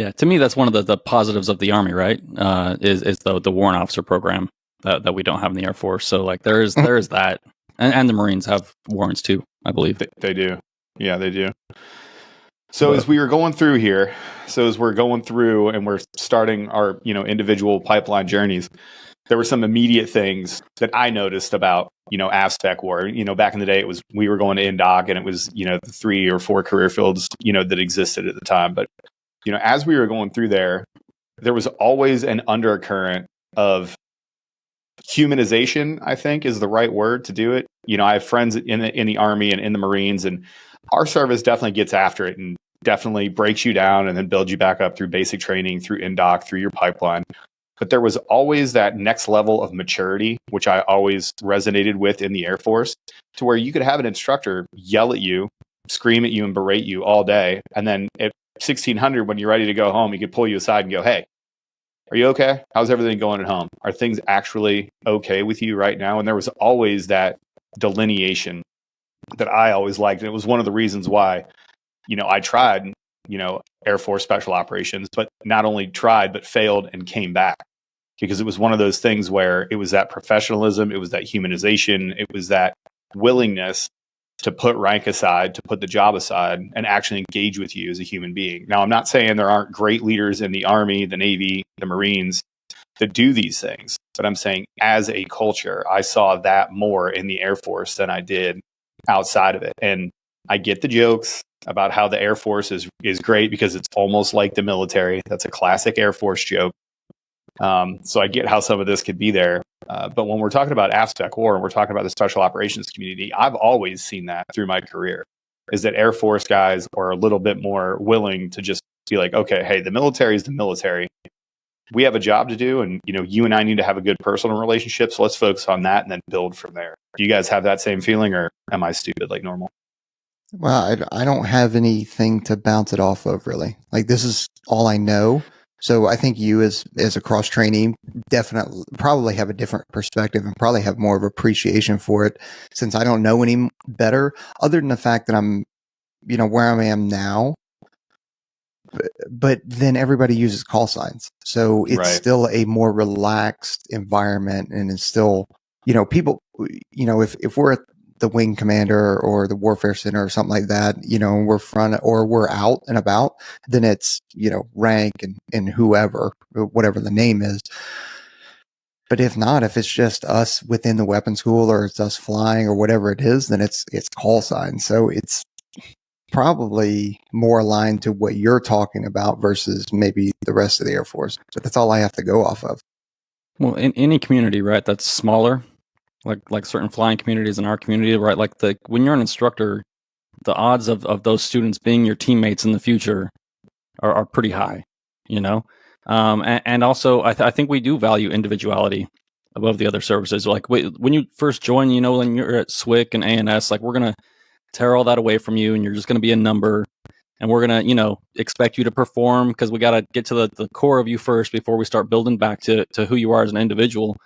Yeah, to me, that's one of the positives of the Army, right? Is the warrant officer program that we don't have in the Air Force. So like there is that, and the Marines have warrants too, I believe. They do. Yeah, they do. So as we're going through and we're starting our individual pipeline journeys, there were some immediate things that I noticed about AFSPECWAR. Back in the day, we were going to INDOC, and it was the 3 or 4 career fields that existed at the time. But as we were going through there was always an undercurrent of humanization, I think is the right word to do it. I have friends in the Army and in the Marines, and our service definitely gets after it and definitely breaks you down and then builds you back up through basic training, through INDOC, through your pipeline. But there was always that next level of maturity, which I always resonated with in the Air Force, to where you could have an instructor yell at you, scream at you, and berate you all day. And then at 1600, when you're ready to go home, he could pull you aside and go, "Hey, are you okay? How's everything going at home? Are things actually okay with you right now?" And there was always that delineation that I always liked. And it was one of the reasons why, I tried, Air Force Special Operations, but not only tried, but failed and came back. Because it was one of those things where it was that professionalism, it was that humanization, it was that willingness to put rank aside, to put the job aside, and actually engage with you as a human being. Now, I'm not saying there aren't great leaders in the Army, the Navy, the Marines that do these things, but I'm saying as a culture, I saw that more in the Air Force than I did outside of it. And I get the jokes about how the Air Force is great because it's almost like the military. That's a classic Air Force joke. So I get how some of this could be there. But when we're talking about AFSPECWAR and we're talking about the special operations community, I've always seen that through my career, is that Air Force guys are a little bit more willing to just be like, okay, hey, the military is the military. We have a job to do, and you and I need to have a good personal relationship. So let's focus on that and then build from there. Do you guys have that same feeling, or am I stupid like normal? Well, I don't have anything to bounce it off of, really. Like, this is all I know. So I think you as a cross trainee definitely probably have a different perspective and probably have more of appreciation for it, since I don't know any better, other than the fact that I'm, where I am now. But then everybody uses call signs. So it's still a more relaxed environment, and it's still, people, if we're at the wing commander or the warfare center or something like that, we're front or we're out and about, then it's, rank and whoever, whatever the name is. But if not, if it's just us within the weapon school or it's us flying or whatever it is, then it's call signs. So it's probably more aligned to what you're talking about versus maybe the rest of the Air Force. But that's all I have to go off of. Well, in any community, right, that's smaller, like certain flying communities in our community, right? Like when you're an instructor, the odds of those students being your teammates in the future are pretty high, and also I think we do value individuality above the other services. Like when you first join, when you're at SWIC and ANS, like we're going to tear all that away from you, and you're just going to be a number, and we're going to, expect you to perform because we got to get to the core of you first before we start building back to who you are as an individual.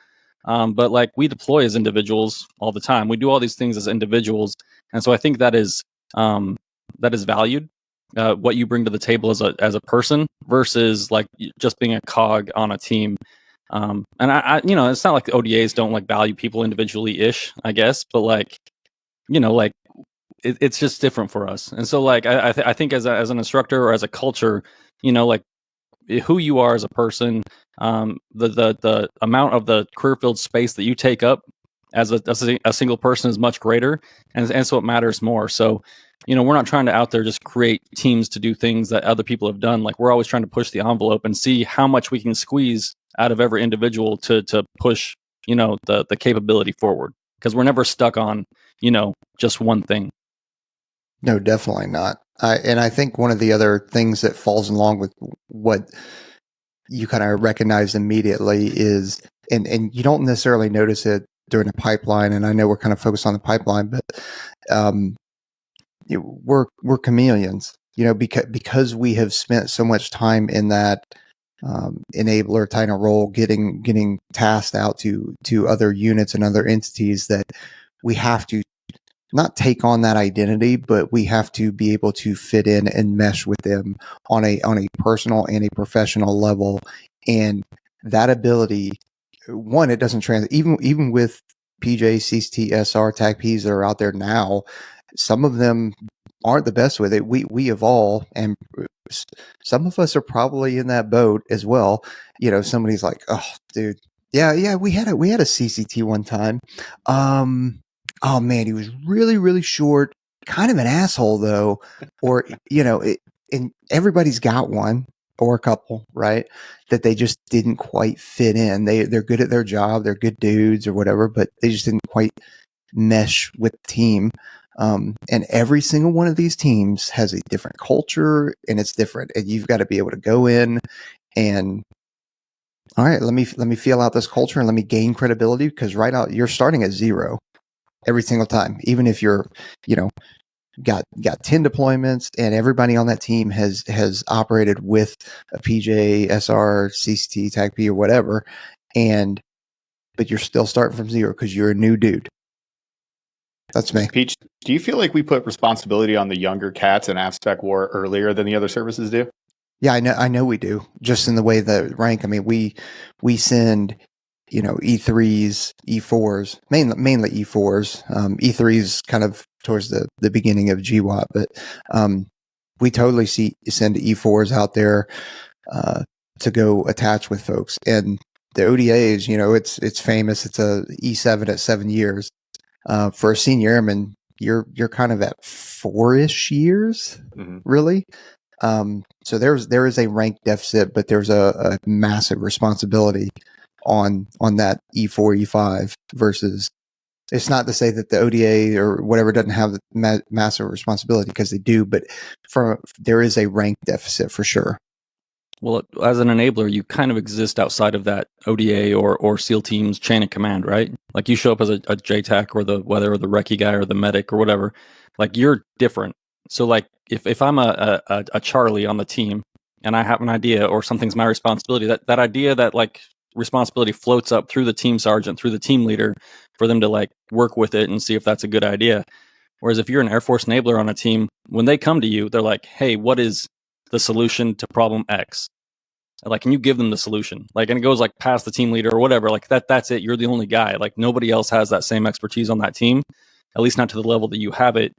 But like we deploy as individuals all the time. We do all these things as individuals. And so I think that is valued, what you bring to the table as a person versus like just being a cog on a team. And I it's not like the ODAs don't like value people individually ish, I guess, but like, it's just different for us. And so like, I think as an instructor or as a culture, like who you are as a person, the amount of the career field space that you take up as a single person is much greater, and so it matters more. So, we're not trying to out there just create teams to do things that other people have done. Like we're always trying to push the envelope and see how much we can squeeze out of every individual to push, the capability forward, because we're never stuck on, just one thing. No, definitely not. And I think one of the other things that falls along with what you kind of recognize immediately is, and you don't necessarily notice it during the pipeline, and I know we're kind of focused on the pipeline, but we're chameleons, because we have spent so much time in that enabler kind of role, getting tasked out to other units and other entities, that we have to not take on that identity, but we have to be able to fit in and mesh with them on a personal and a professional level. And that ability, one, it doesn't translate even with PJ, CCT, SR, TAG Ps that are out there now. Some of them aren't the best with it. We evolve, and some of us are probably in that boat as well. You know, somebody's like, "Oh, dude, yeah, we had a CCT one time. Oh man, he was really short, kind of an asshole though." Or and everybody's got one or a couple, right? That they just didn't quite fit in. They're good at their job, they're good dudes or whatever, but they just didn't quite mesh with the team. And every single one of these teams has a different culture, and it's different. And you've got to be able to go in and, all right, let me feel out this culture and let me gain credibility, because right now you're starting at zero every single time. Even if you're, got 10 deployments and everybody on that team has operated with a PJ, SR, CCT, TAG P or whatever, but you're still starting from zero because you're a new dude. That's me. Peach, do you feel like we put responsibility on the younger cats in AFSPECWAR earlier than the other services do? Yeah, I know we do. Just in the way the rank. I mean, we send, E3s, E4s, mainly E4s. E3s kind of towards the beginning of GWAT, but we totally send E4s out there to go attach with folks. And the ODAs, it's famous. It's a E7 at 7 years. For a senior airman, you're kind of at 4-ish years, really. So there is a rank deficit, but there's a massive responsibility on that E4, E5 versus. It's not to say that the ODA or whatever doesn't have massive responsibility, because they do, but there is a rank deficit for sure. Well, as an enabler, you kind of exist outside of that ODA or SEAL team's chain of command, right? Like you show up as a JTAC or the recce guy or the medic or whatever. Like you're different. So like if I'm a Charlie on the team and I have an idea or something's my responsibility, that idea, that like responsibility floats up through the team sergeant, through the team leader, for them to like work with it and see if that's a good idea. Whereas if you're an Air Force enabler on a team, when they come to you, they're like, hey, what is the solution to problem X? Like, can you give them the solution? Like, and it goes like past the team leader or whatever. Like that's it. You're the only guy. Like nobody else has that same expertise on that team, at least not to the level that you have it.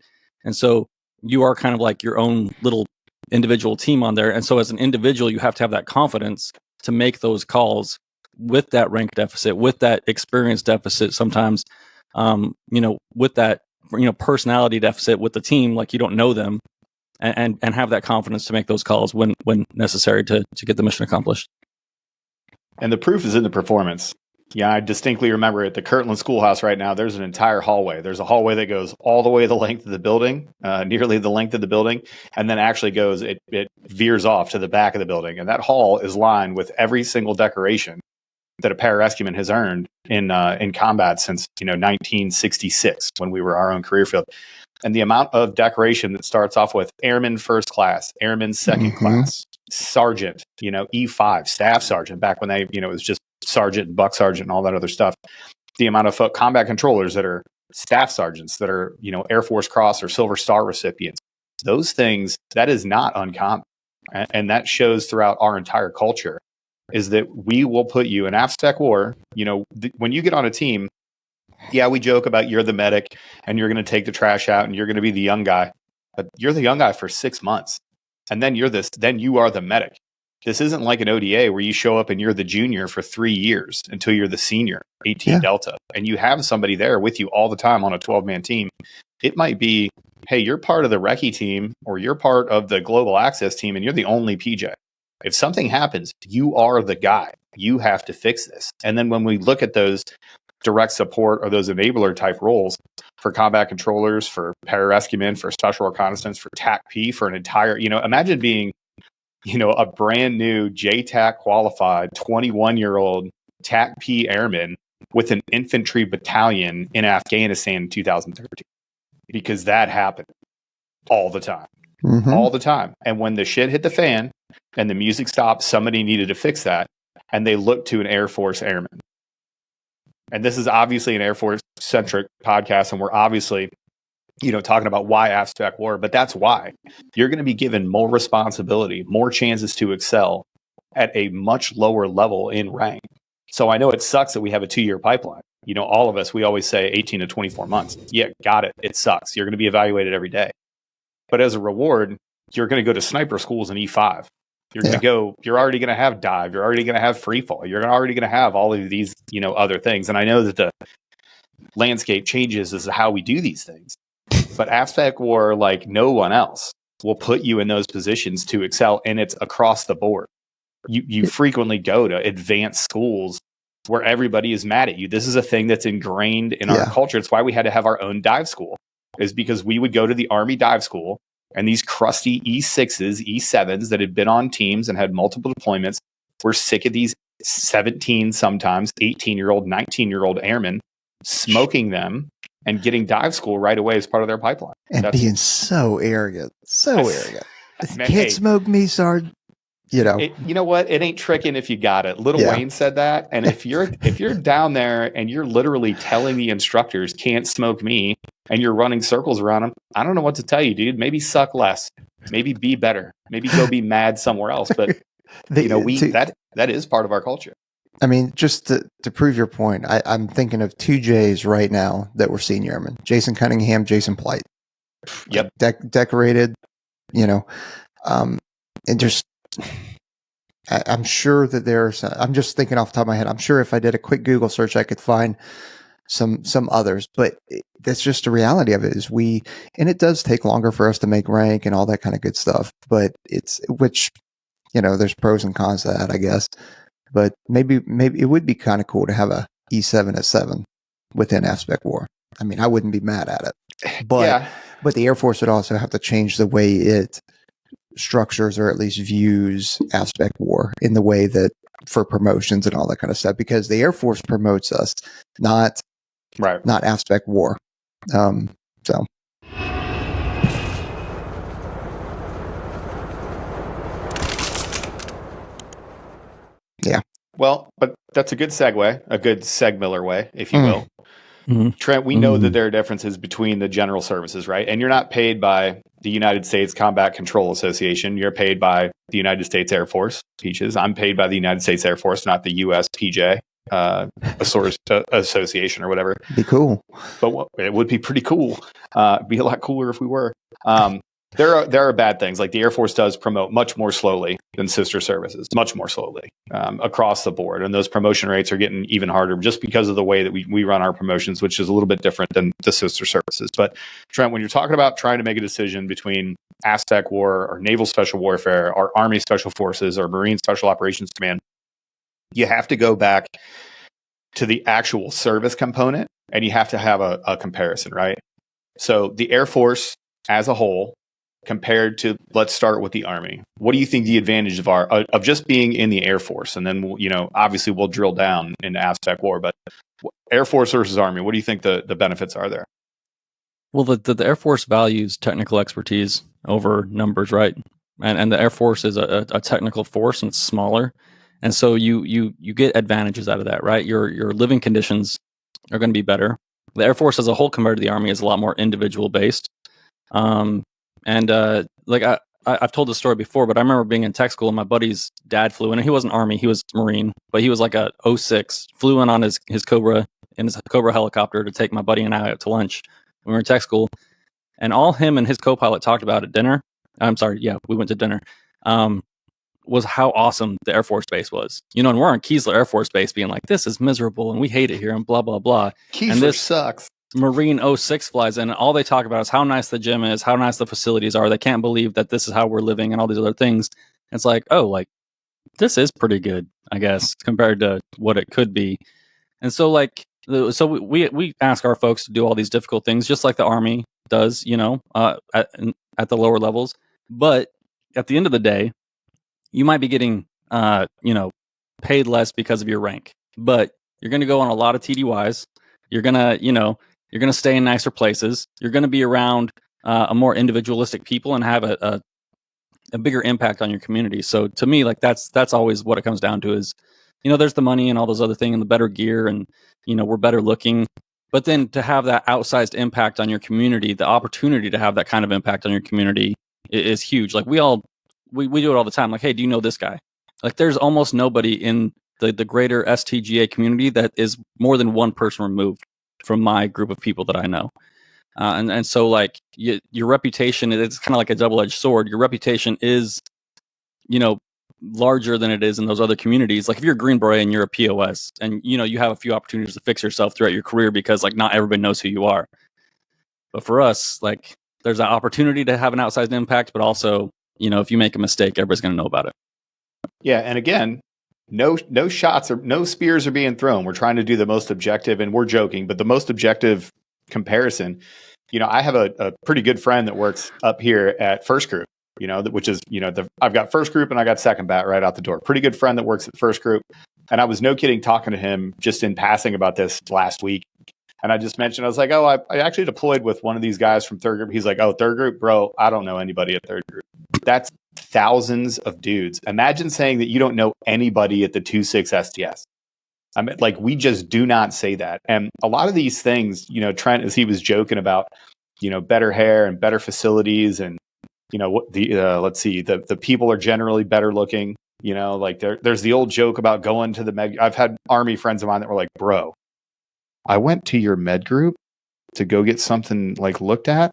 And so you are kind of like your own little individual team on there. And so as an individual, you have to have that confidence to make those calls with that rank deficit, with that experience deficit sometimes, with that, personality deficit with the team, like you don't know them, and have that confidence to make those calls when necessary to get the mission accomplished. And the proof is in the performance. Yeah, I distinctly remember at the Kirtland Schoolhouse right now, there's an entire hallway. There's a hallway that goes all the way the length of the building, nearly the length of the building, and then actually it veers off to the back of the building. And that hall is lined with every single decoration that a pararescueman has earned in combat since 1966, when we were our own career field. And the amount of decoration that starts off with Airman First Class, Airman Second Class, Sergeant, E5, Staff Sergeant, back when they, it was just Sergeant and Buck Sergeant and all that other stuff. The amount of combat controllers that are Staff Sergeants, that are, Air Force Cross or Silver Star recipients. Those things, that is not uncommon. And that shows throughout our entire culture, is that we will put you in AFSPECWAR. When you get on a team, yeah, we joke about you're the medic and you're going to take the trash out and you're going to be the young guy, but you're the young guy for 6 months. And then then you are the medic. This isn't like an ODA where you show up and you're the junior for 3 years until you're the senior, 18 Delta, and you have somebody there with you all the time on a 12-man team. It might be, hey, you're part of the recce team or you're part of the global access team and you're the only PJ. If something happens, you are the guy. You have to fix this. And then when we look at those direct support or those enabler type roles for combat controllers, for pararescuemen, for special reconnaissance, for TAC P, for an entire, imagine being, a brand new JTAC qualified 21-year-old TAC P airman with an infantry battalion in Afghanistan in 2013, because that happened all the time, all the time. And when the shit hit the fan and the music stopped, somebody needed to fix that. And they looked to an Air Force airman. And this is obviously an Air Force centric podcast, and we're obviously talking about why AFSPEC war, but that's why. You're going to be given more responsibility, more chances to excel at a much lower level in rank. So I know it sucks that we have a 2-year pipeline. All of us, we always say 18 to 24 months. Yeah, got it. It sucks. You're going to be evaluated every day. But as a reward, you're going to go to sniper schools in E5. You're going to go, you're already going to have dive. You're already going to have free fall. You're already going to have all of these, other things. And I know that the landscape changes as to how we do these things. But AFSPEC war, like no one else, will put you in those positions to excel. And it's across the board. You frequently go to advanced schools where everybody is mad at you. This is a thing that's ingrained in our culture. It's why we had to have our own dive school, is because we would go to the Army dive school, and these crusty E6s, E7s that had been on teams and had multiple deployments were sick of these 17, sometimes 18-year-old, 19-year-old airmen smoking them and getting dive school right away as part of their pipeline. And being so arrogant. Can't smoke me, Sarge. You know what? It ain't tricking if you got it. Little Wayne said that. And if you're down there and you're literally telling the instructors can't smoke me, and you're running circles around them, I don't know what to tell you, dude. Maybe suck less. Maybe be better. Maybe go be mad somewhere else. But that is part of our culture. I mean, just to prove your point, I'm thinking of 2 J's right now that were senior airmen: Jason Cunningham, Jason Plight. Yep, decorated. And just. I'm sure that there's. I'm just thinking off the top of my head. I'm sure if I did a quick Google search, I could find some others. But that's just the reality of it. And it does take longer for us to make rank and all that kind of good stuff. But there's pros and cons to that, I guess. But maybe it would be kind of cool to have a E7 at 7 within AFSPEC war. I mean, I wouldn't be mad at it. But the Air Force would also have to change the way it structures, or at least views, AFSPEC war in the way that for promotions and all that kind of stuff, because the Air Force promotes us, not AFSPEC war. So yeah. Well, but that's a good segue, a good Segmiller way, if you will. Mm-hmm. Trent, we know that there are differences between the general services, right? And you're not paid by the United States Combat Control Association. You're paid by the United States Air Force, Peaches. I'm paid by the United States Air Force, not the USPJ association or whatever. Be cool. But it would be pretty cool. It'd be a lot cooler if we were. There are bad things. Like the Air Force does promote much more slowly than sister services, much more slowly across the board. And those promotion rates are getting even harder just because of the way that we run our promotions, which is a little bit different than the sister services. But Trent, when you're talking about trying to make a decision between AFSPEC war or Naval Special Warfare or Army Special Forces or Marine Special Operations Command, you have to go back to the actual service component and you have to have a comparison, right? So the Air Force as a whole, compared to, let's start with the Army. What do you think the advantage of just being in the Air Force? And then, obviously we'll drill down into AFSPEC war, but Air Force versus Army, what do you think the benefits are there? Well, the Air Force values technical expertise over numbers, right? And the Air Force is a technical force and it's smaller. And so you get advantages out of that, right? Your living conditions are going to be better. The Air Force as a whole compared to the Army is a lot more individual based. I've told this story before, but I remember being in tech school and my buddy's dad flew in. And he wasn't Army, he was Marine, but he was like a 06, flew in on his Cobra helicopter to take my buddy and I out to lunch when we were in tech school. And all him and his co-pilot talked about at dinner, we went to dinner, was how awesome the Air Force Base was. And we're on Keesler Air Force Base being like, this is miserable and we hate it here and blah, blah, blah. Keesler sucks. Marine 06 flies in and all they talk about is how nice the gym is, how nice the facilities are. They can't believe that this is how we're living and all these other things. It's like, this is pretty good, I guess, compared to what it could be. And so we ask our folks to do all these difficult things, just like the Army does, at the lower levels. But at the end of the day, you might be getting, paid less because of your rank, but you're going to go on a lot of TDYs. You're going to stay in nicer places. You're going to be around a more individualistic people and have a bigger impact on your community. So to me, that's always what it comes down to is, there's the money and all those other things and the better gear and, we're better looking, But then to have that outsized impact on your community, the opportunity to have that kind of impact on your community is huge. Like we do it all the time. Like, hey, do you know this guy? Like there's almost nobody in the greater STGA community that is more than one person removed from my group of people that I know. And so like your reputation, it's kind of like a double-edged sword. Your reputation is, larger than it is in those other communities. Like if you're a Green Beret and you're a POS and, you have a few opportunities to fix yourself throughout your career because like not everybody knows who you are. But for us, like there's an opportunity to have an outsized impact, but also, if you make a mistake, everybody's going to know about it. Yeah. And again, no shots or no spears are being thrown. We're trying to do the most objective, and we're joking, but the most objective comparison. I have a pretty good friend that works up here at First Group, which is, I've got First Group and I got Second Bat right out the door. Pretty good friend that works at First Group. And I was no kidding talking to him just in passing about this last week. And I just mentioned, I was like, oh, I actually deployed with one of these guys from Third Group. He's like, oh, Third Group, bro, I don't know anybody at Third Group. That's thousands of dudes. Imagine saying that you don't know anybody at the 2-6 STS. I mean, like, we just do not say that. And a lot of these things, Trent, as he was joking about, better hair and better facilities and, let's see, the people are generally better looking, like there's the old joke about going to the med. I've had Army friends of mine that were like, bro, I went to your med group to go get something like looked at.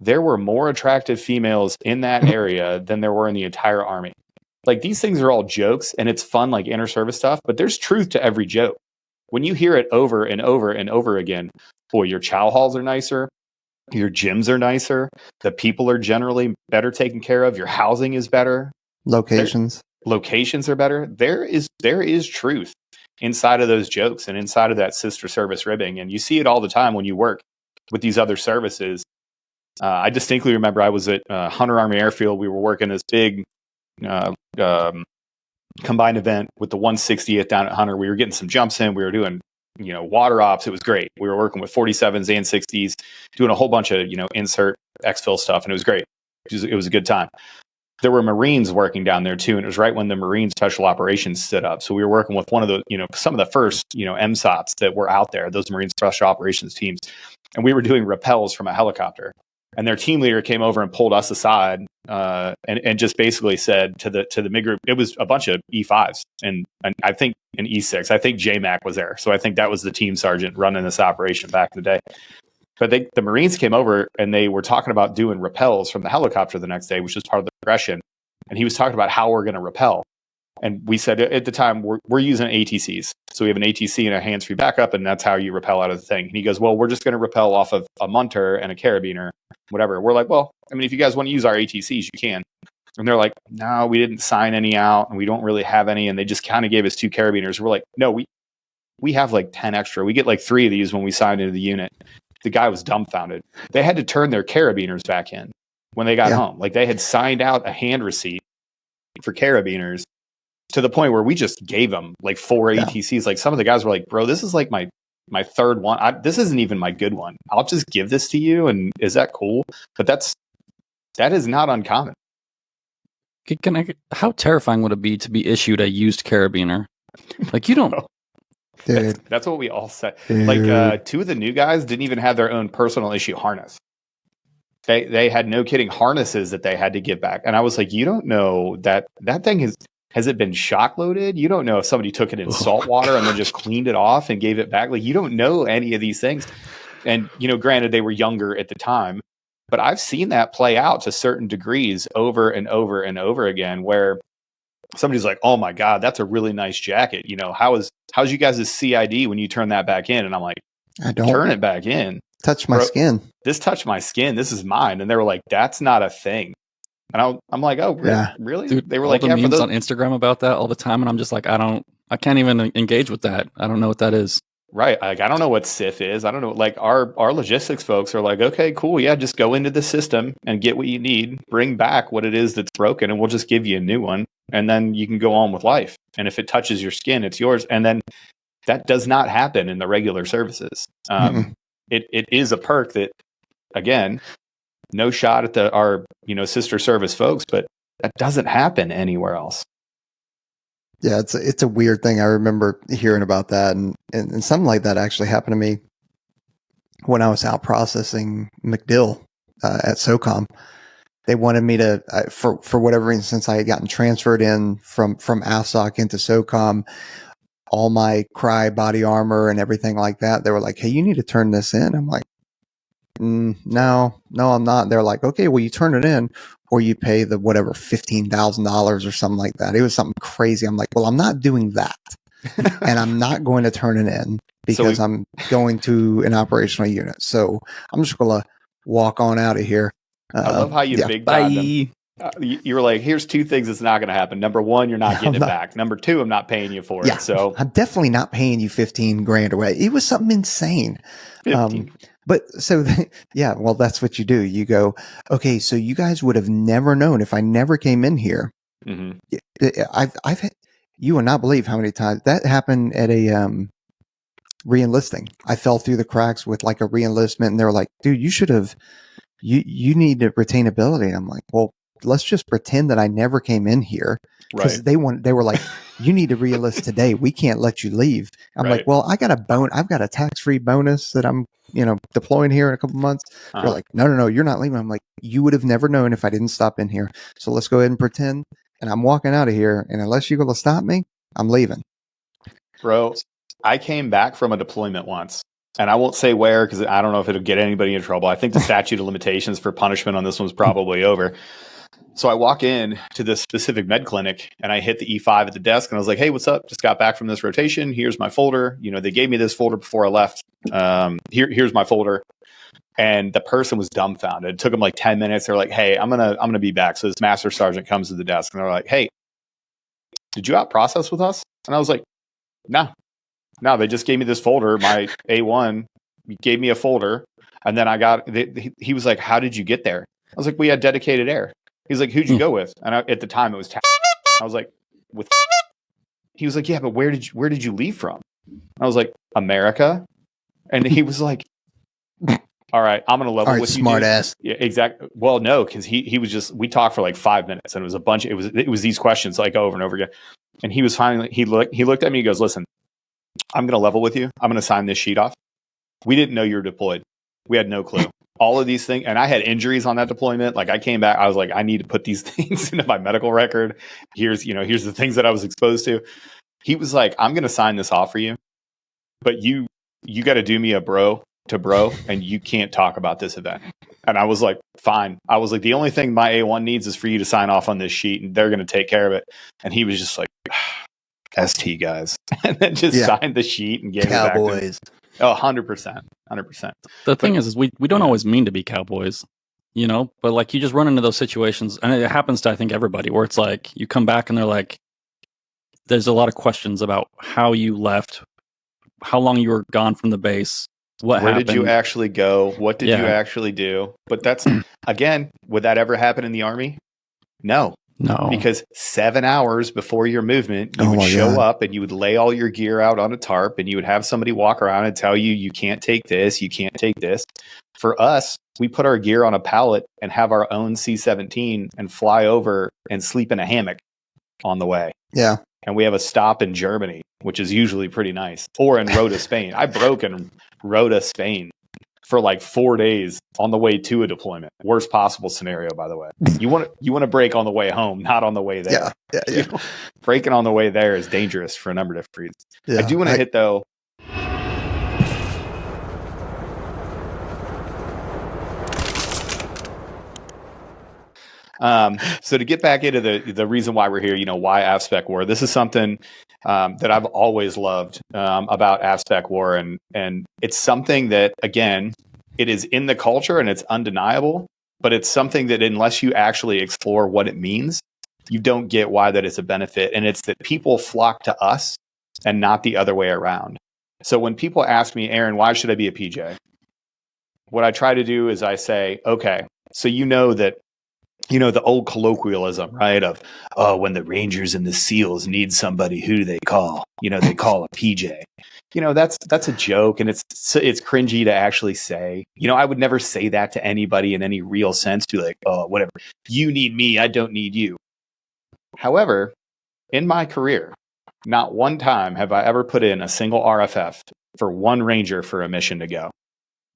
There were more attractive females in that area than there were in the entire Army. Like, these things are all jokes and it's fun, like inter-service stuff, but there's truth to every joke. When you hear it over and over and over again, boy, your chow halls are nicer. Your gyms are nicer. The people are generally better taken care of. Your housing is better. Locations are better. There is truth inside of those jokes and inside of that sister service ribbing. And you see it all the time when you work with these other services. I distinctly remember I was at Hunter Army Airfield. We were working this big combined event with the 160th down at Hunter. We were getting some jumps in. We were doing water ops. It was great. We were working with 47s and 60s, doing a whole bunch of, insert exfil stuff. And it was great. It was a good time. There were Marines working down there too. And it was right when the Marine Special Operations stood up. So we were working with one of the, some of the first, MSOPs that were out there, those Marine Special Operations teams. And we were doing rappels from a helicopter. And their team leader came over and pulled us aside and just basically said to the MIG group, it was a bunch of E5s and I think an E6. I think JMAC was there. So I think that was the team sergeant running this operation back in the day. But the Marines came over and they were talking about doing rappels from the helicopter the next day, which was part of the progression. And he was talking about how we're going to rappel. And we said at the time, we're using ATCs. So we have an ATC and a hands-free backup, and that's how you rappel out of the thing. And he goes, well, we're just going to rappel off of a munter and a carabiner, whatever. We're like, well, I mean, if you guys want to use our ATCs, you can. And they're like, no, we didn't sign any out, and we don't really have any. And they just kind of gave us 2 carabiners. We're like, no, we have like 10 extra. We get like 3 of these when we signed into the unit. The guy was dumbfounded. They had to turn their carabiners back in when they got home. Like, they had signed out a hand receipt for carabiners, to the point where we just gave them like 4 ATCs. Like, some of the guys were like, bro, this is like my third one. This isn't even my good one. I'll just give this to you. And is that cool? But that is not uncommon. How terrifying would it be to be issued a used carabiner? Like, you don't. That's what we all said. Like, 2 of the new guys didn't even have their own personal issue harness. They had, no kidding, harnesses that they had to give back. And I was like, you don't know that thing has it been shock loaded? You don't know if somebody took it in salt water and then just cleaned it off and gave it back. Like, you don't know any of these things. And, granted, they were younger at the time, but I've seen that play out to certain degrees over and over and over again, where somebody's like, oh my God, that's a really nice jacket. How's you guys' CID when you turn that back in? And I'm like, I don't turn it back in. Touch my skin. This touched my skin. This is mine. And they were like, that's not a thing. And I'm like, oh, really? Dude, they were all like, the memes on Instagram about that all the time. And I'm just like, I can't even engage with that. I don't know what that is. Right. Like, I don't know what SIF is. I don't know. Like, our logistics folks are like, okay, cool. Yeah. Just go into the system and get what you need, bring back what it is that's broken, and we'll just give you a new one. And then you can go on with life. And if it touches your skin, it's yours. And then that does not happen in the regular services. It is a perk that, again, no shot at our sister service folks, but that doesn't happen anywhere else. Yeah, it's a weird thing. I remember hearing about that, and something like that actually happened to me when I was out processing McDill at SOCOM. They wanted me to, for whatever reason, since I had gotten transferred in from AFSOC into SOCOM, all my Cry body armor and everything like that, they were like, hey, you need to turn this in. I'm like, no, I'm not. They're like, okay, well, you turn it in or you pay the whatever, $15,000 or something like that. It was something crazy. I'm like, well, I'm not doing that. And I'm not going to turn it in because I'm going to an operational unit. So I'm just going to walk on out of here. I love how you big time them. You were like, here's two things that's not going to happen. Number one, you're not getting it back. Number two, I'm not paying you for it. So I'm definitely not paying you 15 grand away. It was something insane. 15. But so, yeah, well, that's what you do. You go, okay, so you guys would have never known if I never came in here. Mm-hmm. I've had, you will not believe how many times that happened at a re-enlisting. I fell through the cracks with like a re-enlistment, and they were like, dude, you should have, you need to retainability. I'm like, well, let's just pretend that I never came in here, because they were like, you need to re-enlist today. We can't let you leave. I'm like, well, I've got a tax-free bonus that I'm, deploying here in a couple months. They're like, no, you're not leaving. I'm like, you would have never known if I didn't stop in here. So let's go ahead and pretend. And I'm walking out of here. And unless you're going to stop me, I'm leaving. Bro, I came back from a deployment once. And I won't say where, because I don't know if it'll get anybody in trouble. I think the statute of limitations for punishment on this one's probably over. So I walk in to this specific med clinic and I hit the E5 at the desk and I was like, hey, what's up? Just got back from this rotation. Here's my folder. They gave me this folder before I left. Here's my folder. And the person was dumbfounded. It took them like 10 minutes. They're like, hey, I'm gonna be back. So this master sergeant comes to the desk and they're like, hey, did you out process with us? And I was like, no, they just gave me this folder. My A1 gave me a folder. And then he was like, how did you get there? I was like, we had dedicated air. He's like, who'd you go with? And at the time it was I was like, with. He was like, yeah, but where did you leave from? I was like, America. And he was like, all right, I'm gonna level with you. Smart ass. Yeah, exactly. Well, no, because he was just, we talked for like 5 minutes and it was a bunch. It was these questions like over and over again. And he was finally, he looked at me, he goes, listen, I'm gonna level with you. I'm gonna sign this sheet off. We didn't know you were deployed. We had no clue. All of these things, and I had injuries on that deployment. Like I came back, I was like, I need to put these things into my medical record. Here's the things that I was exposed to. He was like, I'm going to sign this off for you, but you got to do me a bro to bro, and you can't talk about this event. And I was like, fine. I was like, the only thing my A1 needs is for you to sign off on this sheet, and they're going to take care of it. And he was just like, ST guys, and then just signed the sheet and gave it back to him. Oh, 100%. The thing is we don't always mean to be cowboys, but like you just run into those situations, and it happens to, I think, everybody, where it's like you come back and they're like, there's a lot of questions about how you left, how long you were gone from the base, where happened. Did you actually go? What did you actually do? But that's, again, would that ever happen in the Army? No. Because 7 hours before your movement, you would show up and you would lay all your gear out on a tarp and you would have somebody walk around and tell you, you can't take this, you can't take this. For us, we put our gear on a pallet and have our own C-17 and fly over and sleep in a hammock on the way. Yeah. And we have a stop in Germany, which is usually pretty nice. Or in Rota, Spain. I broke in Rota, Spain for like 4 days on the way to a deployment. Worst possible scenario, by the way. You want to break on the way home, not on the way there. Yeah. Breaking on the way there is dangerous for a number of different reasons. Yeah, I do want to hit though. So to get back into the reason why we're here, why AFSPECWAR. This is something that I've always loved about AFSPECWAR, and it's something that, again, it is in the culture and it's undeniable, but it's something that unless you actually explore what it means, you don't get why that is a benefit. And it's that people flock to us and not the other way around. So when people ask me, Aaron, why should I be a PJ? What I try to do is I say, okay, so that the old colloquialism, right? Of, when the Rangers and the SEALs need somebody, who do they call? They call a PJ. That's a joke, and it's cringy to actually say. I would never say that to anybody in any real sense. To like, oh, whatever. You need me, I don't need you. However, in my career, not one time have I ever put in a single RFF for one Ranger for a mission to go.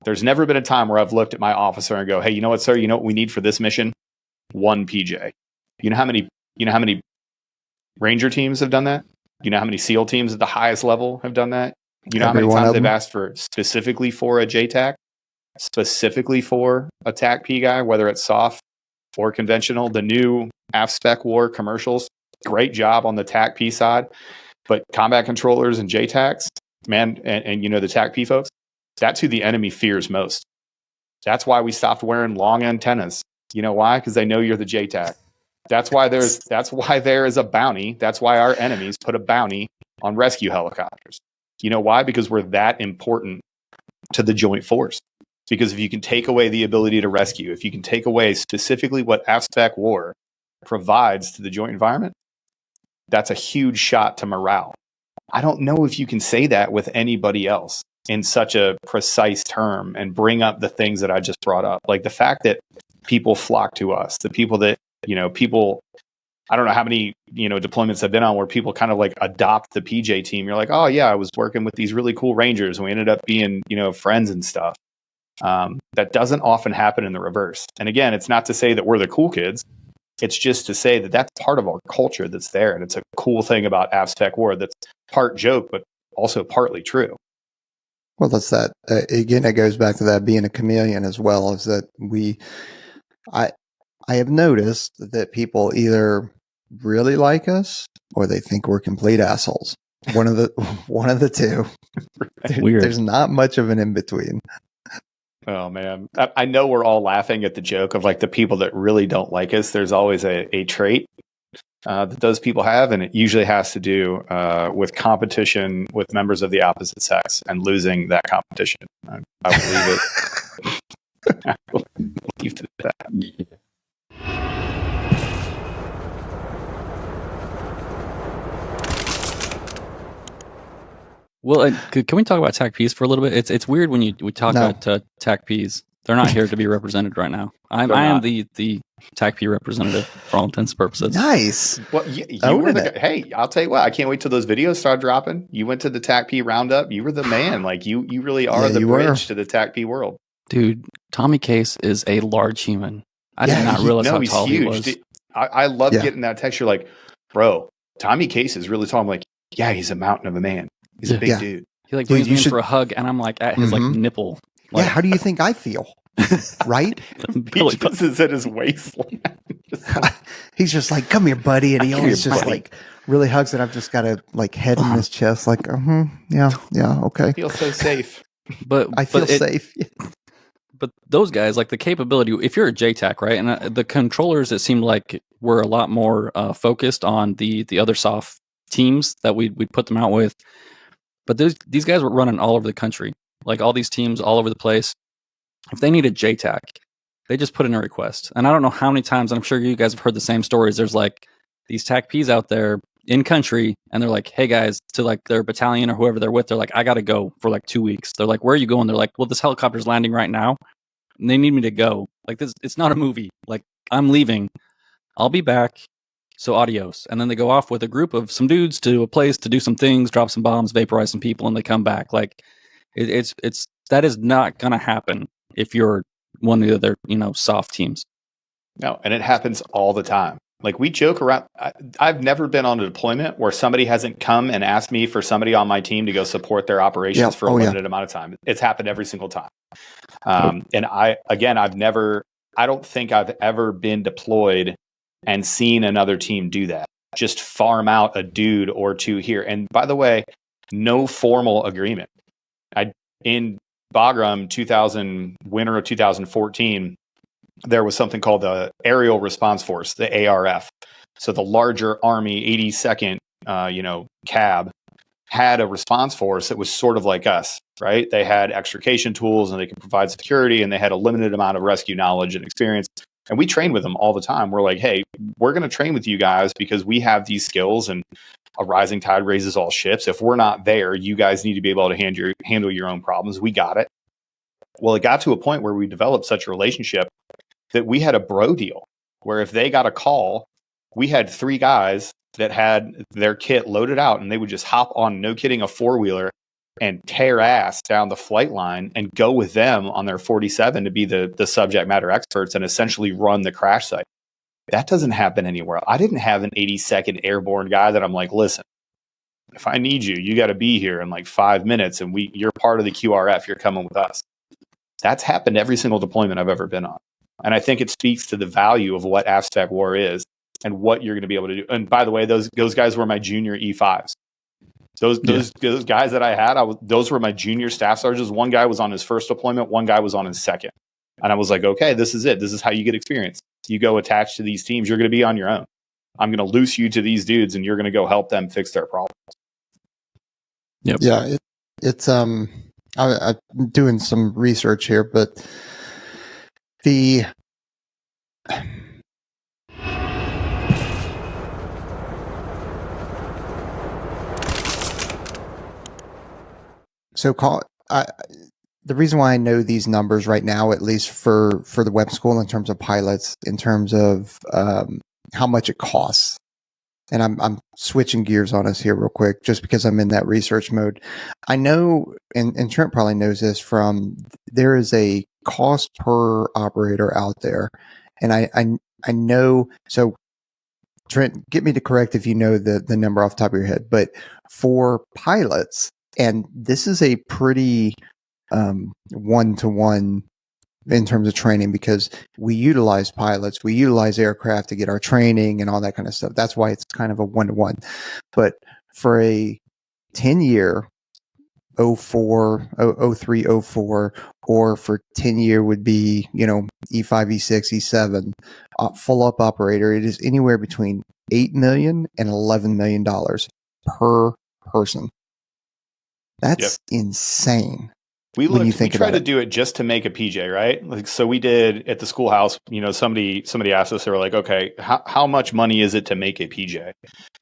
There's never been a time where I've looked at my officer and go, hey, you know what, sir? You know what we need for this mission? 1 PJ. You know how many Ranger teams have done that? You know how many SEAL teams at the highest level have done that? You know how many times they've asked for specifically for a JTAC, specifically for a TAC P guy, whether it's soft or conventional. The new AFSPECWAR commercials, great job on the TAC P side, but combat controllers and JTACs, man, and you know the TAC P folks, that's who the enemy fears most. That's why we stopped wearing long antennas. You know why? Because they know you're the JTAC. That's why there is a bounty. That's why our enemies put a bounty on rescue helicopters. You know why? Because we're that important to the joint force. Because if you can take away the ability to rescue, if you can take away specifically what AFSPECWAR provides to the joint environment, that's a huge shot to morale. I don't know if you can say that with anybody else in such a precise term and bring up the things that I just brought up. Like the fact that people flock to us, the people that, I don't know how many, deployments I've been on where people kind of like adopt the PJ team. You're like, oh yeah, I was working with these really cool Rangers and we ended up being, friends and stuff. That doesn't often happen in the reverse. And again, it's not to say that we're the cool kids. It's just to say that that's part of our culture that's there. And it's a cool thing about AFSPECWAR that's part joke, but also partly true. Well, that's that. Again, it goes back to that being a chameleon as well, is that I have noticed that people either really like us or they think we're complete assholes. One of the two. Weird. There's not much of an in between. Oh man, I know we're all laughing at the joke of like the people that really don't like us. There's always a trait that those people have, and it usually has to do with competition with members of the opposite sex and losing that competition. I will leave it. I will leave it at that. Yeah. Well, can we talk about TAC Ps for a little bit? It's weird when we talk about TAC Ps. They're not here to be represented right now. I am the TAC P representative for all intents and purposes. Nice. Well, you were the guy. Hey, I'll tell you what. I can't wait till those videos start dropping. You went to the TAC P roundup. You were the man. Like you really are the bridge to the TAC P world. Dude, Tommy Case is a large human. I did not realize how tall he was. Dude, I love getting that text. You're like, bro, Tommy Case is really tall. I'm like, yeah, he's a mountain of a man. He's a big dude. He like brings me in for a hug, and I'm like at his like nipple. Like, how do you think I feel? Right? He just is at his waistline. He's just like, come here, buddy. And he always just like really hugs it. I've just got a like head in his chest, like, yeah, okay. I feel so safe. But I feel safe. But those guys, like the capability, if you're a JTAC, right? And the controllers, it seemed like were a lot more focused on the other soft teams that we'd put them out with. But these guys were running all over the country, like all these teams all over the place. If they need a JTAC, they just put in a request. And I don't know how many times, and I'm sure you guys have heard the same stories. There's like these TAC Ps out there in country, and they're like, hey guys, to like their battalion or whoever they're with, they're like, I got to go for like 2 weeks. They're like, where are you going? They're like, well, this helicopter's landing right now. And they need me to go. Like this, it's not a movie. Like I'm leaving. I'll be back. So adios. And then they go off with a group of some dudes to a place to do some things, drop some bombs, vaporize some people, and they come back. Like it's that is not gonna happen if you're one of the other, soft teams. No, and it happens all the time. Like we joke around. I've never been on a deployment where somebody hasn't come and asked me for somebody on my team to go support their operations for a limited amount of time. It's happened every single time. And I don't think I've ever been deployed and seen another team do that. Just farm out a dude or two here. And by the way, no formal agreement. In Bagram winter of 2014, there was something called the Aerial Response Force, the ARF. So the larger Army 82nd, CAB had a response force that was sort of like us, right? They had extrication tools and they could provide security, and they had a limited amount of rescue knowledge and experience. And we train with them all the time. We're like, hey, we're going to train with you guys because we have these skills, and a rising tide raises all ships. If we're not there, you guys need to be able to handle your own problems. We got it. Well, it got to a point where we developed such a relationship that we had a bro deal where if they got a call, we had 3 guys that had their kit loaded out, and they would just hop on, no kidding, a 4-wheeler and tear ass down the flight line and go with them on their 47 to be the subject matter experts and essentially run the crash site. That doesn't happen anywhere. I didn't have an 82nd Airborne guy that I'm like, listen, if I need you, you got to be here in like 5 minutes, and you're part of the QRF. You're coming with us. That's happened every single deployment I've ever been on. And I think it speaks to the value of what AFSPECWAR is and what you're going to be able to do. And by the way, those guys were my junior E5s. Those guys that I had, those were my junior staff sergeants. One guy was on his first deployment. One guy was on his second. And I was like, okay, this is it. This is how you get experience. You go attached to these teams. You're going to be on your own. I'm going to loose you to these dudes, and you're going to go help them fix their problems. Yep. Yeah. It's I'm doing some research here, but the reason why I know these numbers right now, at least for the web school, in terms of pilots, in terms of how much it costs, and I'm switching gears on us here real quick, just because I'm in that research mode. I know, and Trent probably knows this, there is a cost per operator out there, and I know. So Trent, get me to correct if you know the number off the top of your head, but for pilots, and this is a pretty one-to-one in terms of training, because we utilize pilots, we utilize aircraft to get our training and all that kind of stuff. That's why it's kind of a one-to-one. But for a 10-year 04, 03, 04, or for 10-year would be, E5, E6, E7, full up operator, it is anywhere between $8 million and $11 million per person. That's insane. We tried to do it just to make a PJ, right? Like, so we did at the schoolhouse, somebody asked us, they were like, okay, how much money is it to make a PJ?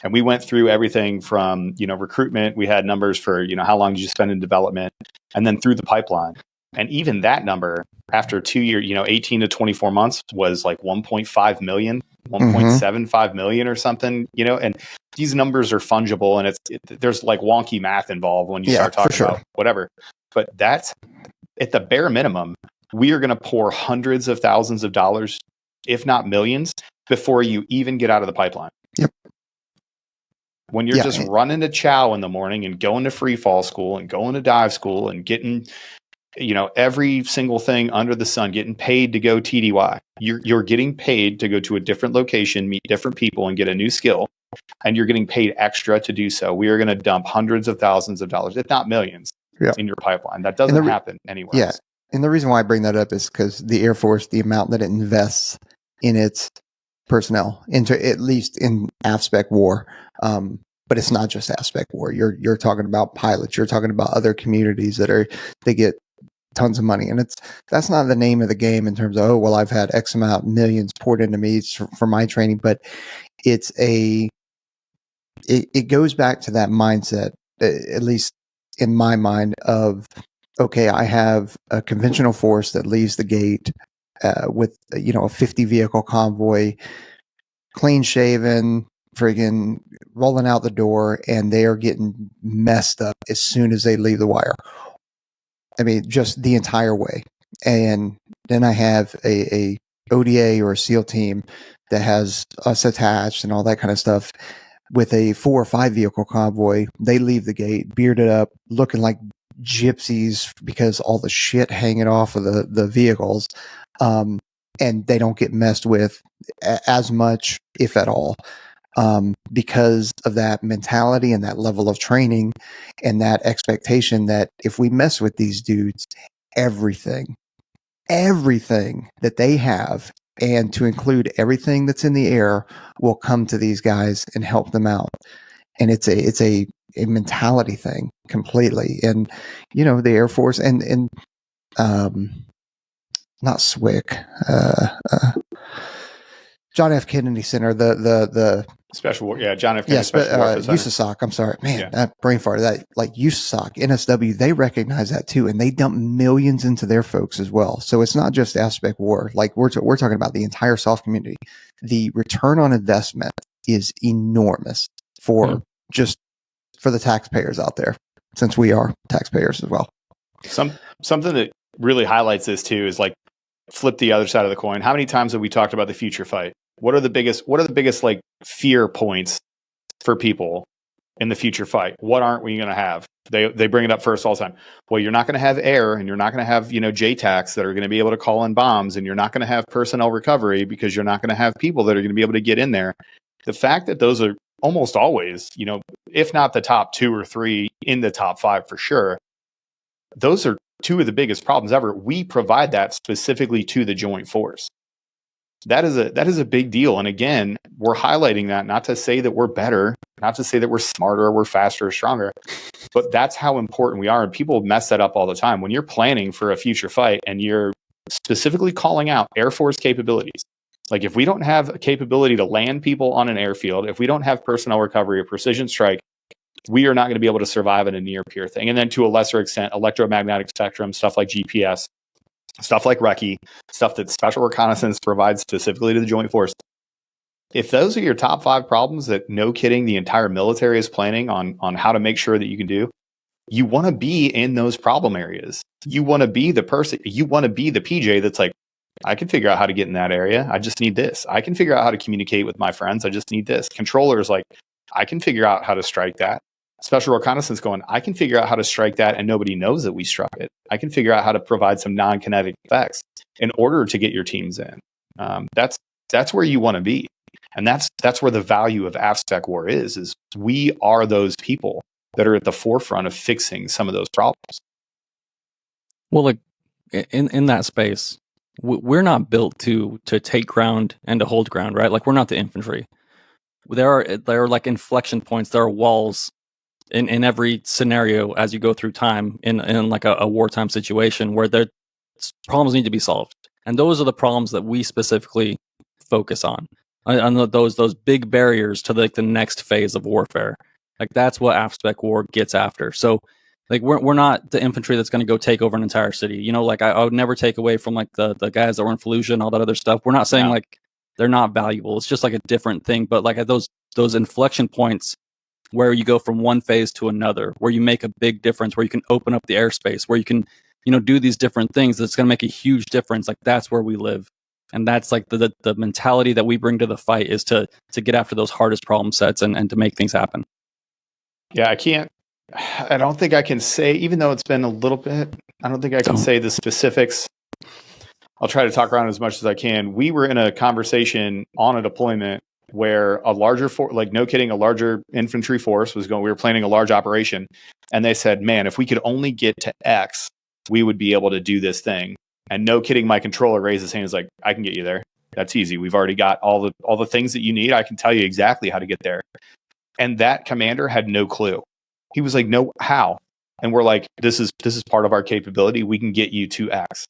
And we went through everything from, recruitment. We had numbers for, how long did you spend in development, and then through the pipeline. And even that number after 2 years, 18 to 24 months was like 1.5 million, 1.75 million or something, and these numbers are fungible, and there's like wonky math involved when you start talking about whatever. But that's at the bare minimum. We are going to pour hundreds of thousands of dollars, if not millions, before you even get out of the pipeline. Yep. When you're just running to chow in the morning and going to free fall school and going to dive school and getting, every single thing under the sun, getting paid to go TDY. You're getting paid to go to a different location, meet different people, and get a new skill. And you're getting paid extra to do so. We are going to dump hundreds of thousands of dollars, if not millions, in your pipeline. That doesn't happen anywhere else. And the reason why I bring that up is because the Air Force, the amount that it invests in its personnel, at least in AFSPECWAR, but it's not just AFSPECWAR. You're talking about pilots. You're talking about other communities they get tons of money, and that's not the name of the game in terms of, I've had X amount millions poured into me for my training, but it goes back to that mindset, at least in my mind, of, okay, I have a conventional force that leaves the gate with a 50 vehicle convoy, clean shaven, friggin' rolling out the door, and they are getting messed up as soon as they leave the wire. I mean, just the entire way. And then I have a ODA or a SEAL team that has us attached and all that kind of stuff with a 4 or 5 vehicle convoy. They leave the gate bearded up, looking like gypsies because all the shit hanging off of the vehicles. And they don't get messed with as much, if at all, because of that mentality and that level of training and that expectation that if we mess with these dudes, everything that they have, and to include everything that's in the air, will come to these guys and help them out. And it's a mentality thing completely. And, the Air Force and not SWCC, John F. Kennedy Center, the Special War, John F. Kennedy Special Warfare Center. USASOC, I'm sorry, man, that brain fart, that, like, USASOC, NSW, they recognize that too, and they dump millions into their folks as well. So it's not just AFSPECWAR, like we're talking about the entire SOF community. The return on investment is enormous for the taxpayers out there. since we are taxpayers as well. Something that really highlights this too is like flip the other side of the coin. How many times have we talked about the future fight? What are the biggest like fear points for people in the future fight? What aren't we going to have? They bring it up first all the time. Well, you're not going to have air, and you're not going to have, JTACs that are going to be able to call in bombs, and you're not going to have personnel recovery because you're not going to have people that are going to be able to get in there. The fact that those are almost always, if not the top 2 or 3, in the top 5 for sure, those are 2 of the biggest problems ever. We provide that specifically to the joint force. That is a big deal. And again, we're highlighting that not to say that we're better, not to say that we're smarter, or we're faster or stronger, but that's how important we are. And people mess that up all the time. When you're planning for a future fight and you're specifically calling out Air Force capabilities, like if we don't have a capability to land people on an airfield, if we don't have personnel recovery or precision strike, we are not going to be able to survive in a near peer thing. And then to a lesser extent, electromagnetic spectrum, stuff like GPS, stuff like Recce, stuff that Special Reconnaissance provides specifically to the Joint Force. If those are your top 5 problems that, no kidding, the entire military is planning on how to make sure that you can do, you want to be in those problem areas. You want to be the person, you want to be the PJ that's like, I can figure out how to get in that area. I just need this. I can figure out how to communicate with my friends. I just need this. Controllers like, I can figure out how to strike that. Special Reconnaissance going, I can figure out how to strike that and nobody knows that we struck it. I can figure out how to provide some non-kinetic effects in order to get your teams in. That's where you want to be. And that's where the value of AFSPECWAR is we are those people that are at the forefront of fixing some of those problems. Well, like in that space, we're not built to take ground and to hold ground, right? Like we're not the infantry. There are like inflection points. There are walls in every scenario as you go through time in like a wartime situation where the problems need to be solved. And those are the problems that we specifically focus on those big barriers to like the next phase of warfare. Like that's what AFSPECWAR gets after. So like we're not the infantry that's going to go take over an entire city. Like I would never take away from like the guys that were in Fallujah and all that other stuff. We're not saying like they're not valuable. It's just like a different thing. But like at those inflection points where you go from one phase to another, where you make a big difference, where you can open up the airspace, where you can, do these different things that's going to make a huge difference. Like that's where we live. And that's like the mentality that we bring to the fight is to get after those hardest problem sets and to make things happen. Yeah, I don't think I can say, even though it's been a little bit, I don't think I can say the specifics. I'll try to talk around as much as I can. We were in a conversation on a deployment where a larger, like no kidding, a larger infantry force was going, we were planning a large operation. And they said, man, if we could only get to X, we would be able to do this thing. And no kidding, my controller raised his hand. He's like, I can get you there. That's easy. We've already got all the things that you need. I can tell you exactly how to get there. And that commander had no clue. He was like, no, how? And we're like, this is part of our capability. We can get you to X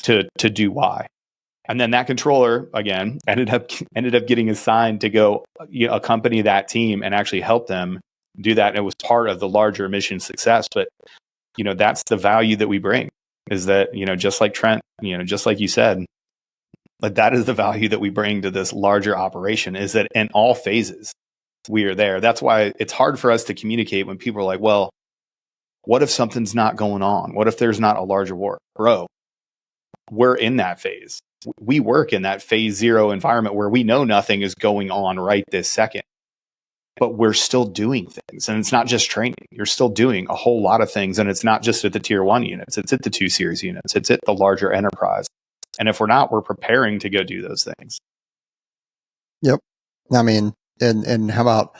to do Y. And then that controller again ended up getting assigned to go accompany that team and actually help them do that. And it was part of the larger mission success. But that's the value that we bring, is that just like Trent, just like you said, like that is the value that we bring to this larger operation, is that in all phases we are there. That's why it's hard for us to communicate when people are like, well, what if something's not going on? What if there's not a larger war? Bro, we're in that phase. We work in that phase 0 environment where we know nothing is going on right this second, but we're still doing things. And it's not just training. You're still doing a whole lot of things. And it's not just at the tier 1 units. It's at the 2 series units. It's at the larger enterprise. And if we're not, we're preparing to go do those things. Yep. I mean, and how about,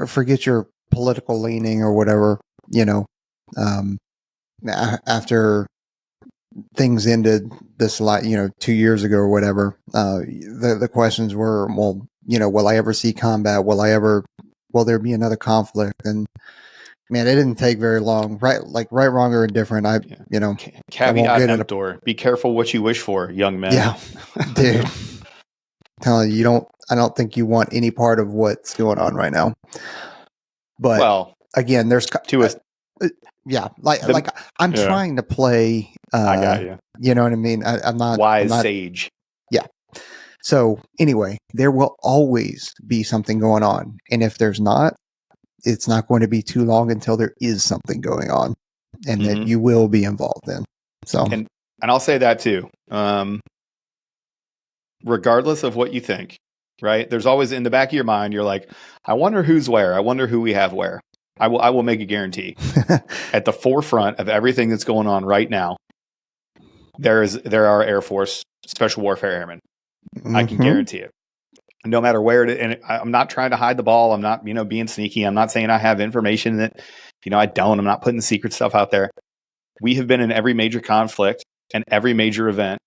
forget your political leaning or whatever, after things ended this 2 years ago or whatever, the questions were, well, will I ever see combat? Will there be another conflict? And man, it didn't take very long, right? Like right, wrong, or indifferent. Caveat emptor. Be careful what you wish for, young men. Yeah, dude. Telling you, I don't think you want any part of what's going on right now. But again, there's I'm trying to play. I got you. You know what I mean? I'm not wise sage. Yeah, So anyway, there will always be something going on. And if there's not, it's not going to be too long until there is something going on and that you will be involved in. So, and I'll say that too. Regardless of what you think, right? There's always in the back of your mind, you're like, I wonder who's where. I wonder who we have where. I will make a guarantee. At the forefront of everything that's going on right now, there are Air Force Special Warfare Airmen. I can guarantee it. No matter where it is, and I'm not trying to hide the ball. I'm not, being sneaky. I'm not saying I have information that, I don't. I'm not putting secret stuff out there. We have been in every major conflict and every major event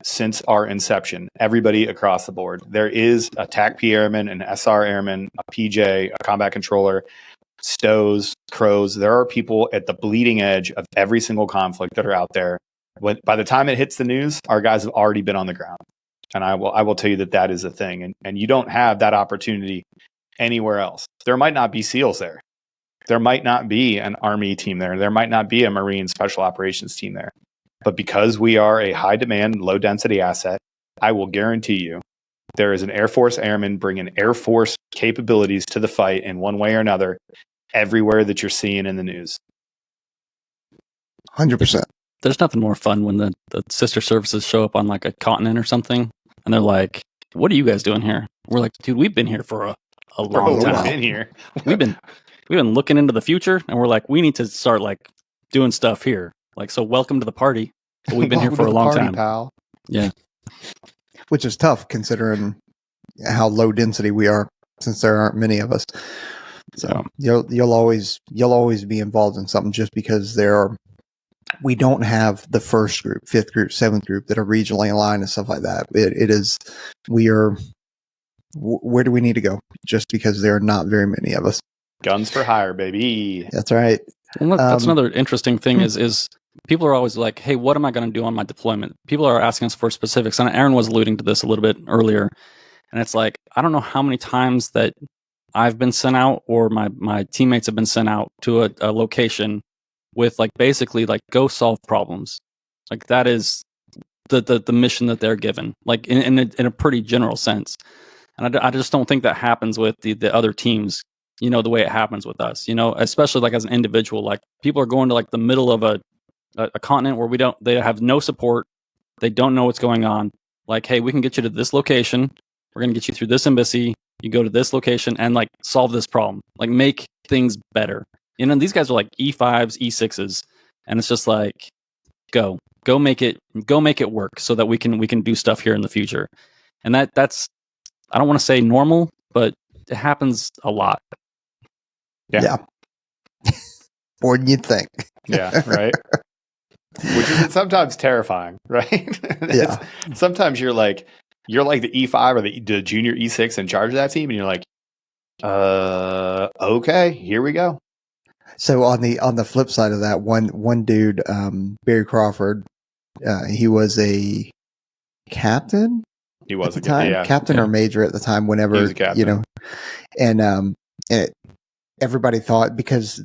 since our inception, everybody across the board. There is a TAC-P airman, an SR airman, a PJ, a combat controller, stows, crows. There are people at the bleeding edge of every single conflict that are out there. By the time it hits the news, our guys have already been on the ground. And I will tell you that is a thing. And you don't have that opportunity anywhere else. There might not be SEALs there. There might not be an Army team there. There might not be a Marine Special Operations team there. But because we are a high demand, low density asset, I will guarantee you there is an Air Force airman bringing Air Force capabilities to the fight in one way or another everywhere that you're seeing in the news. 100%. There's nothing more fun when the sister services show up on like a continent or something and they're like, what are you guys doing here? We're like, dude, we've been here for a long time. Been here. we've been looking into the future and we're like, we need to start like doing stuff here. Like, so welcome to the party. But we've been here for a long time. Pal. Yeah. Which is tough considering how low density we are, since there aren't many of us. So you'll always be involved in something just because we don't have the first group, fifth group, seventh group that are regionally aligned and stuff like that. Where do we need to go? Just because there are not very many of us. Guns for hire, baby. That's right. Well, that's another interesting thing is people are always like, hey, what am I going to do on my deployment? People are asking us for specifics. And Aaron was alluding to this a little bit earlier. And it's like, I don't know how many times that I've been sent out or my teammates have been sent out to a location with like basically like go solve problems. Like that is the mission that they're given, like in a pretty general sense. And I just don't think that happens with the other teams, the way it happens with us, especially like as an individual. Like people are going to like the middle of a continent where they have no support. They don't know what's going on. Like, hey, we can get you to this location. We're going to get you through this embassy. You go to this location and like solve this problem, like make things better. These guys are like E5s, E6s. And it's just like, go make it work so that we can do stuff here in the future. And that's, I don't want to say normal, but it happens a lot. Yeah. More than you'd think. Yeah, right. Which is sometimes terrifying, right? Yeah. Sometimes you're like the E5 or the junior E6 in charge of that team, and you're like, okay, here we go. So on the flip side of that, one dude, Barry Crawford, he was a captain. He was at the time, captain or major at the time. Whenever and everybody thought, because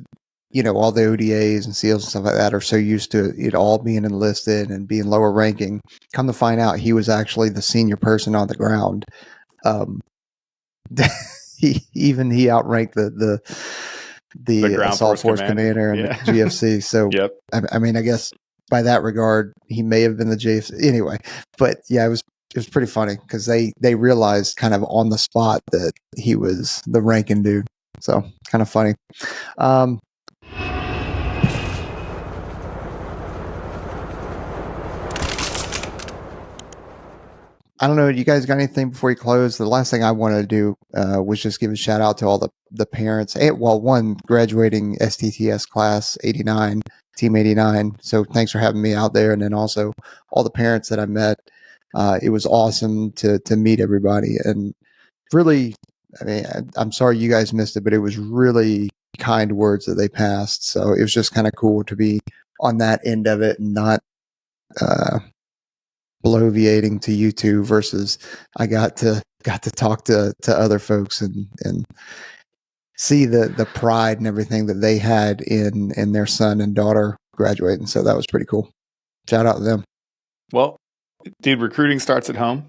all the ODAs and SEALs and stuff like that are so used to it all being enlisted and being lower ranking. Come to find out, he was actually the senior person on the ground. He outranked the assault force commander and the GFC. So yep. I mean, I guess by that regard, he may have been the GFC anyway. But yeah, it was pretty funny because they realized kind of on the spot that he was the ranking dude. So kind of funny. I don't know. You guys got anything before you close? The last thing I wanted to do was just give a shout out to all the parents. One graduating STTS class 89, team 89. So thanks for having me out there. And then also all the parents that I met. It was awesome to meet everybody. And really, I mean, I'm sorry you guys missed it, but it was really kind words that they passed. So it was just kind of cool to be on that end of it and not bloviating to you two versus I got to talk to other folks and see the pride and everything that they had in their son and daughter graduating. So that was pretty cool. Shout out to them. Well, dude, recruiting starts at home.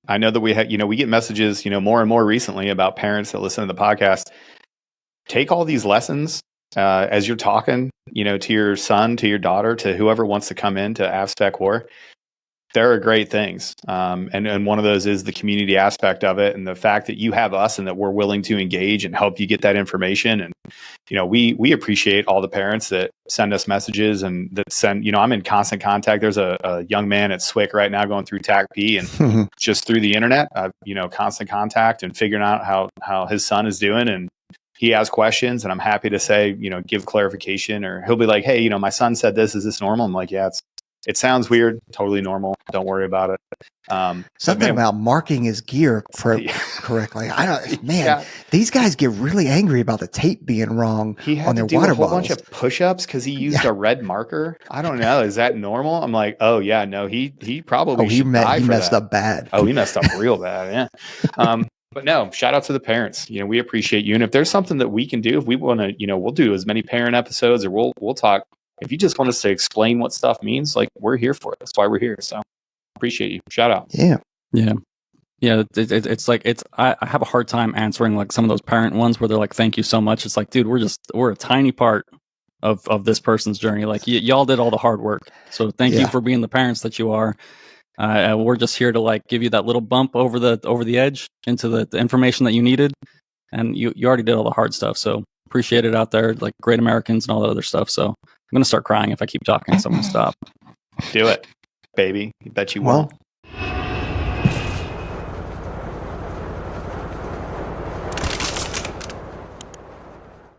I know that we have, we get messages, more and more recently about parents that listen to the podcast. Take all these lessons as you're talking, to your son, to your daughter, to whoever wants to come into AFSPECWAR. There are great things. And one of those is the community aspect of it, and the fact that you have us and that we're willing to engage and help you get that information. And, we appreciate all the parents that send us messages and that send, I'm in constant contact. There's a young man at SWIC right now going through TACP, and just through the internet, constant contact and figuring out how his son is doing. And he has questions, and I'm happy to say, give clarification, or he'll be like, hey, my son said this, is this normal? I'm like, yeah, it sounds weird, totally normal. Don't worry about it. Something about marking his gear correctly. These guys get really angry about the tape being wrong on their water bottles. He had to do a whole bunch of push-ups because he used a red marker. I don't know. Is that normal? I'm like, oh yeah, no, he probably he messed up bad. Oh, he messed up real bad. Yeah. But no, shout out to the parents. We appreciate you. And if there's something that we can do, if we want to, we'll do as many parent episodes, or we'll talk. If you just want us to explain what stuff means, like, we're here for it. That's why we're here. So appreciate you. Shout out. Yeah. It's like, I have a hard time answering like some of those parent ones where they're like, thank you so much. It's like, dude, we're a tiny part of this person's journey. Like y'all did all the hard work. So thank you for being the parents that you are. We're just here to like give you that little bump over the edge into the information that you needed. And you already did all the hard stuff. So appreciate it out there. Like, great Americans and all that other stuff. So I'm going to start crying if I keep talking. So I'm going to stop. Do it, baby. I bet you will. Well,